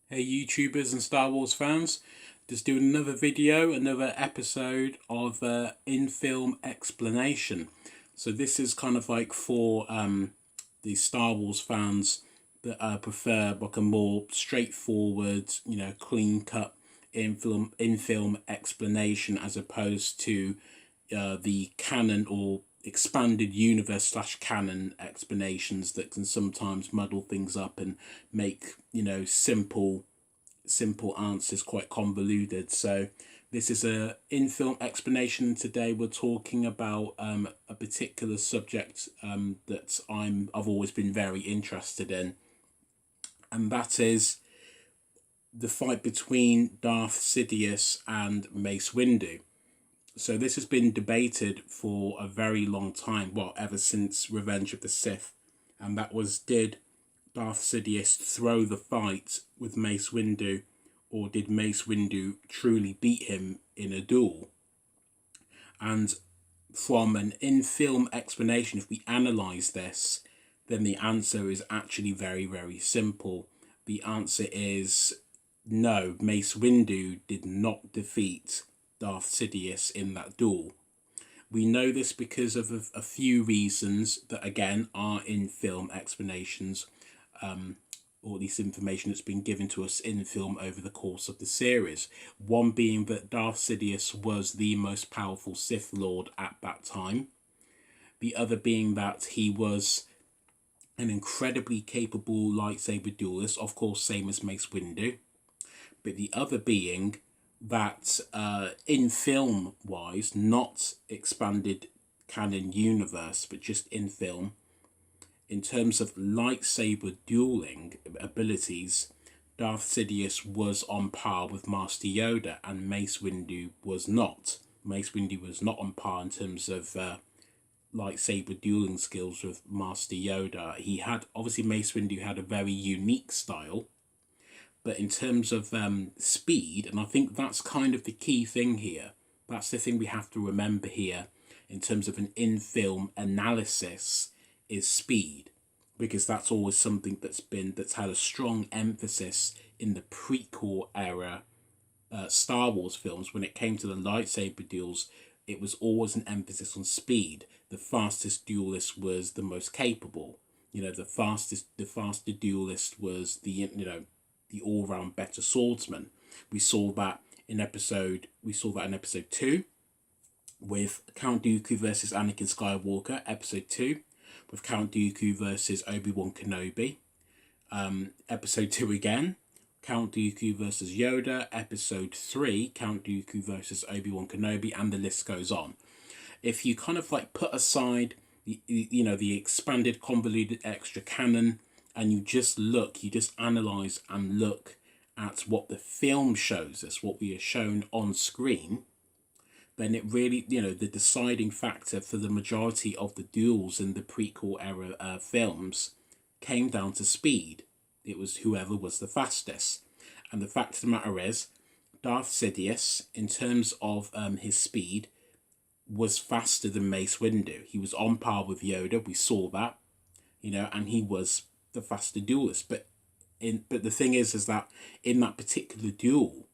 Hey YouTubers and Star Wars fans, just doing another video, another episode of in-film explanation. So this is kind of like for the Star Wars fans that prefer like a more straightforward, clean-cut in-film explanation as opposed to the canon or expanded universe slash canon explanations that can sometimes muddle things up and make simple answers quite convoluted. So this is a in-film explanation. Today we're talking about a particular subject that I've always been very interested in, and that is the fight between Darth Sidious and Mace Windu. So this has been debated for a very long time, well, ever since Revenge of the Sith. And that was, did Darth Sidious throw the fight with Mace Windu, or did Mace Windu truly beat him in a duel? And from an in-film explanation, if we analyse this, then the answer is actually very, very simple. The answer is no, Mace Windu did not defeat Darth Sidious in that duel. We know this because of a few reasons that again are in film explanations, or at least information that's been given to us in film over the course of the series. One being that Darth Sidious was the most powerful Sith Lord at that time. The other being that he was an incredibly capable lightsaber duelist, of course same as Mace Windu. But the other being that in film wise, not expanded canon universe, but just in film, in terms of lightsaber dueling abilities, Darth Sidious was on par with Master Yoda and Mace Windu was not. Mace Windu was not on par in terms of lightsaber dueling skills with Master Yoda. He had, obviously Mace Windu had a very unique style, but in terms of speed, and I think that's kind of the key thing here, that's the thing we have to remember here in terms of an in-film analysis, is speed, because that's always something that's had a strong emphasis in the prequel era Star Wars films. When it came to the lightsaber duels, it was always an emphasis on speed. The fastest duelist was the most capable. The faster duelist was the all-round better swordsman. We saw that in episode 2 with Count Dooku versus Anakin Skywalker, episode 2, with Count Dooku versus Obi-Wan Kenobi. Episode 2 again, Count Dooku versus Yoda. Episode 3, Count Dooku versus Obi-Wan Kenobi, and the list goes on. If you kind of like put aside the expanded convoluted extra canon, and you just analyze and look at what the film shows us, what we are shown on screen, then it really, the deciding factor for the majority of the duels in the prequel era films came down to speed. It was whoever was the fastest. And the fact of the matter is, Darth Sidious, in terms of his speed, was faster than Mace Windu. He was on par with Yoda, we saw that, and he was the faster duelist. But the thing is that in that particular duel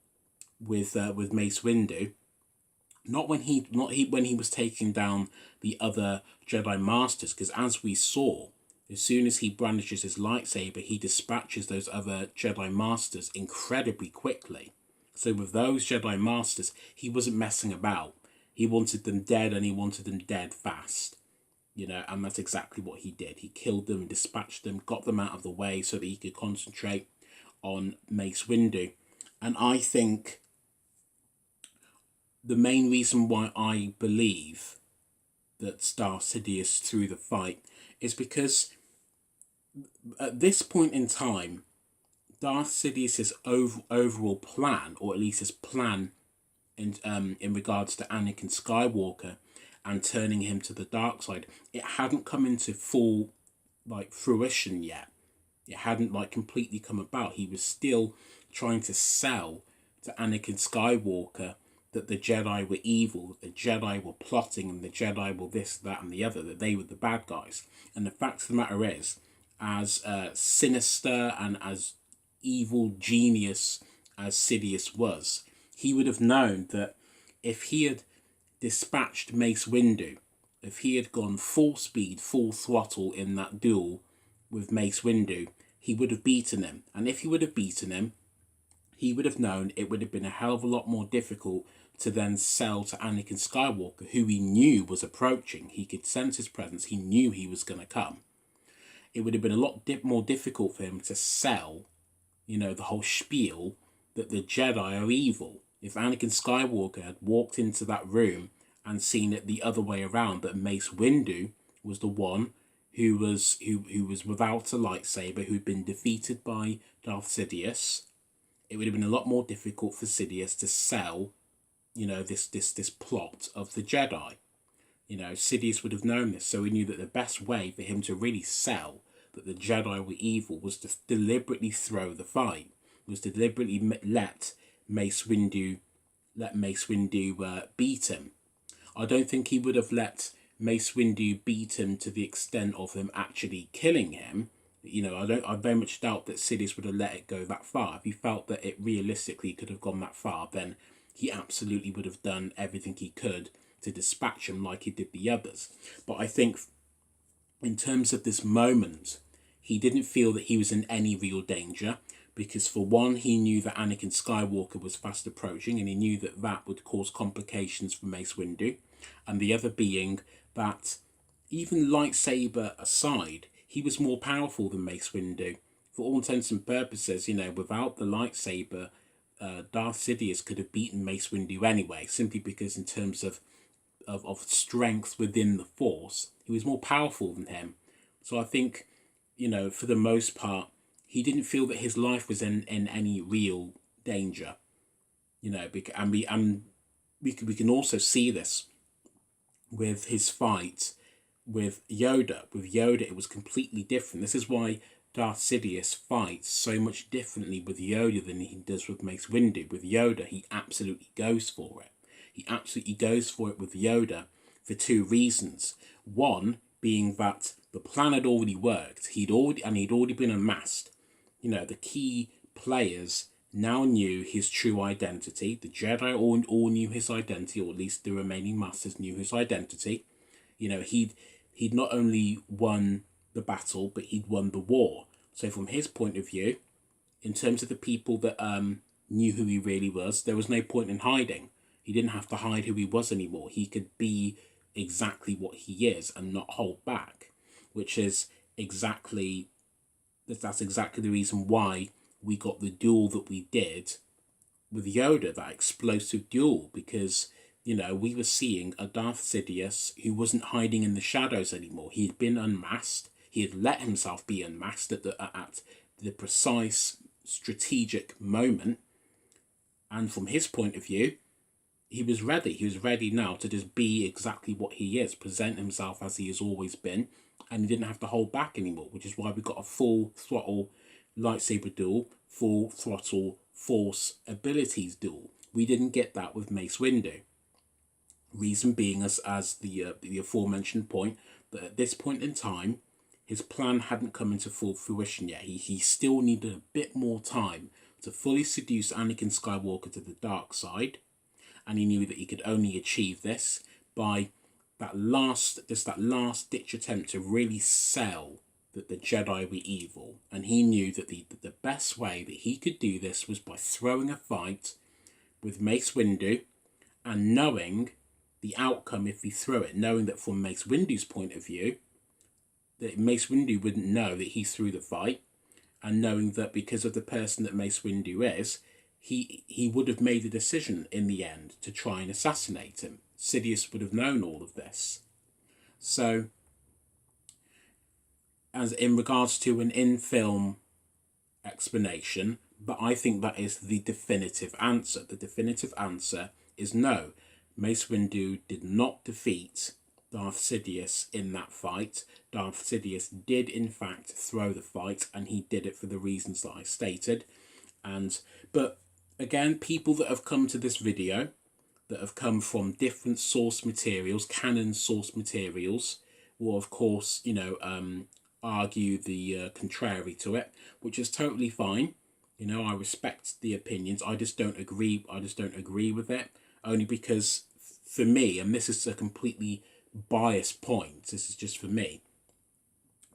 with Mace Windu, not when he was taking down the other Jedi Masters, because as we saw, as soon as he brandishes his lightsaber, he dispatches those other Jedi Masters incredibly quickly. So with those Jedi Masters, he wasn't messing about. He wanted them dead, and he wanted them dead fast. And that's exactly what he did. He killed them, dispatched them, got them out of the way so that he could concentrate on Mace Windu. And I think the main reason why I believe that Darth Sidious threw the fight is because at this point in time, Darth Sidious's overall plan, or at least his plan in regards to Anakin Skywalker and turning him to the dark side, it hadn't come into full fruition yet. It hadn't completely come about. He was still trying to sell to Anakin Skywalker that the Jedi were evil, that the Jedi were plotting, and the Jedi were this, that, and the other, that they were the bad guys. And the fact of the matter is, as sinister and as evil genius as Sidious was, he would have known that if he had dispatched Mace Windu, if he had gone full speed, full throttle in that duel with Mace Windu, he would have beaten him. And if he would have beaten him, he would have known it would have been a hell of a lot more difficult to then sell to Anakin Skywalker, who he knew was approaching. He could sense his presence. He knew he was going to come. It would have been a lot more difficult for him to sell, the whole spiel that the Jedi are evil. If Anakin Skywalker had walked into that room and seen it the other way around, that Mace Windu was the one who was without a lightsaber, who'd been defeated by Darth Sidious, it would have been a lot more difficult for Sidious to sell, this plot of the Jedi. Sidious would have known this, so he knew that the best way for him to really sell that the Jedi were evil was to deliberately throw the fight, was to deliberately let Mace Windu beat him. I don't think he would have let Mace Windu beat him to the extent of him actually killing him. I very much doubt that Sidious would have let it go that far. If he felt that it realistically could have gone that far, then he absolutely would have done everything he could to dispatch him like he did the others. But I think in terms of this moment, he didn't feel that he was in any real danger, because for one, he knew that Anakin Skywalker was fast approaching, and he knew that that would cause complications for Mace Windu. And the other being that, even lightsaber aside, he was more powerful than Mace Windu. For all intents and purposes, without the lightsaber, Darth Sidious could have beaten Mace Windu anyway, simply because in terms of strength within the Force, he was more powerful than him. So I think, for the most part, he didn't feel that his life was in any real danger. And we can also see this with his fight with Yoda. With Yoda, it was completely different. This is why Darth Sidious fights so much differently with Yoda than he does with Mace Windu. With Yoda, he absolutely goes for it. He absolutely goes for it with Yoda for two reasons. One being that the plan had already worked. He'd already been unmasked. The key players now knew his true identity. The Jedi all knew his identity, or at least the remaining masters knew his identity. He'd not only won the battle, but he'd won the war. So from his point of view, in terms of the people that knew who he really was, there was no point in hiding. He didn't have to hide who he was anymore. He could be exactly what he is and not hold back, which is that's exactly the reason why we got the duel that we did with Yoda, that explosive duel, because we were seeing a Darth Sidious who wasn't hiding in the shadows anymore. He had been unmasked. He had let himself be unmasked at the precise strategic moment. And from his point of view, he was ready. He was ready now to just be exactly what he is, present himself as he has always been, and he didn't have to hold back anymore, which is why we got a full throttle lightsaber duel, full throttle Force abilities duel. We didn't get that with Mace Windu. Reason being, as the aforementioned point, that at this point in time, his plan hadn't come into full fruition yet. He still needed a bit more time to fully seduce Anakin Skywalker to the dark side, and he knew that he could only achieve this by that last ditch attempt to really sell that the Jedi were evil. And he knew that the best way that he could do this was by throwing a fight with Mace Windu, and knowing the outcome if he threw it, knowing that from Mace Windu's point of view, that Mace Windu wouldn't know that he threw the fight, and knowing that because of the person that Mace Windu is, he would have made the decision in the end to try and assassinate him. Sidious would have known all of this. So, as in regards to an in-film explanation, but I think that is the definitive answer. The definitive answer is no. Mace Windu did not defeat Darth Sidious in that fight. Darth Sidious did in fact throw the fight, and he did it for the reasons that I stated. But again, people that have come to this video, that have come from different source materials, canon source materials, will of course, argue the contrary to it, which is totally fine. You know, I respect the opinions. I just don't agree. I just don't agree with it, only because for me, and this is a completely biased point. This is just for me.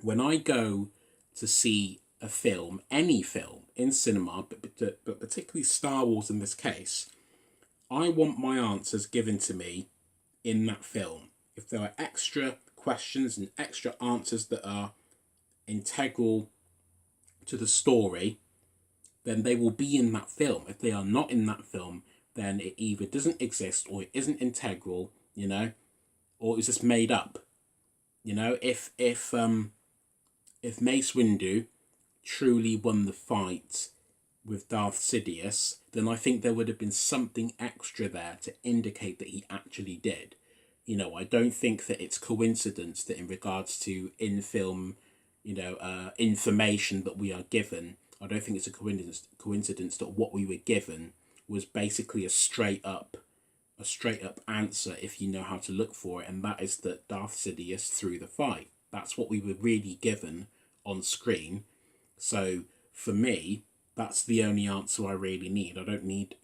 When I go to see a film, any film in cinema, but particularly Star Wars in this case, I want my answers given to me in that film. If there are extra questions and extra answers that are integral to the story, then they will be in that film. If they are not in that film, then it either doesn't exist or it isn't integral, you know, or it's just made up. You know, if Mace Windu truly won the fight with Darth Sidious, then I think there would have been something extra there to indicate that he actually did. You know, I don't think that it's coincidence that in regards to in-film, information that we are given, I don't think it's a coincidence that what we were given was basically a straight up answer if you know how to look for it, and that is that Darth Sidious threw the fight. That's what we were really given on screen. So for me, that's the only answer I really need. I don't need,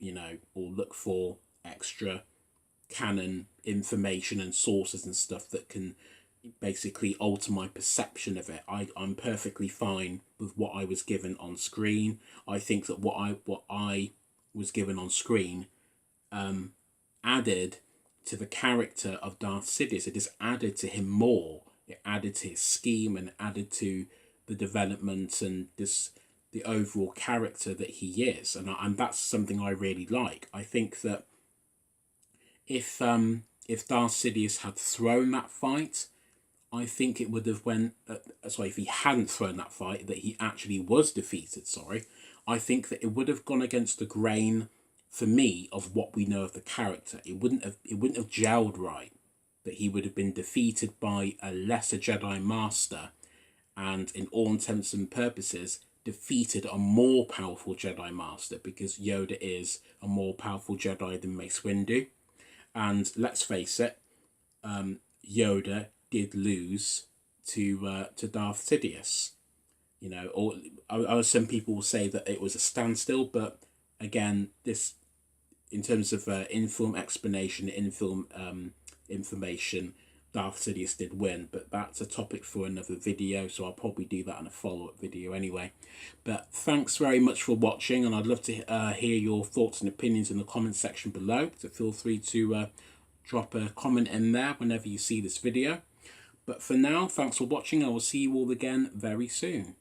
or look for extra canon information and sources and stuff that can basically alter my perception of it. I'm perfectly fine with what I was given on screen. I think that what I was given on screen added to the character of Darth Sidious. It just added to him more. It added to his scheme and added to the development and the overall character that he is, and that's something I really like. I think that if Darth Sidious had thrown that fight, I think it would have if he hadn't thrown that fight, that he actually was defeated. I think that it would have gone against the grain for me of what we know of the character. It wouldn't have gelled right. That he would have been defeated by a lesser Jedi Master, and in all intents and purposes defeated a more powerful Jedi Master, because Yoda is a more powerful Jedi than Mace Windu. And let's face it, Yoda did lose to Darth Sidious. You know, or some people will say that it was a standstill, but again, this, in terms of in-film explanation, in-film information, Darth Sidious did win, but that's a topic for another video, so I'll probably do that in a follow-up video anyway. But thanks very much for watching, and I'd love to hear your thoughts and opinions in the comment section below, so feel free to drop a comment in there whenever you see this video. But for now, thanks for watching. I will see you all again very soon.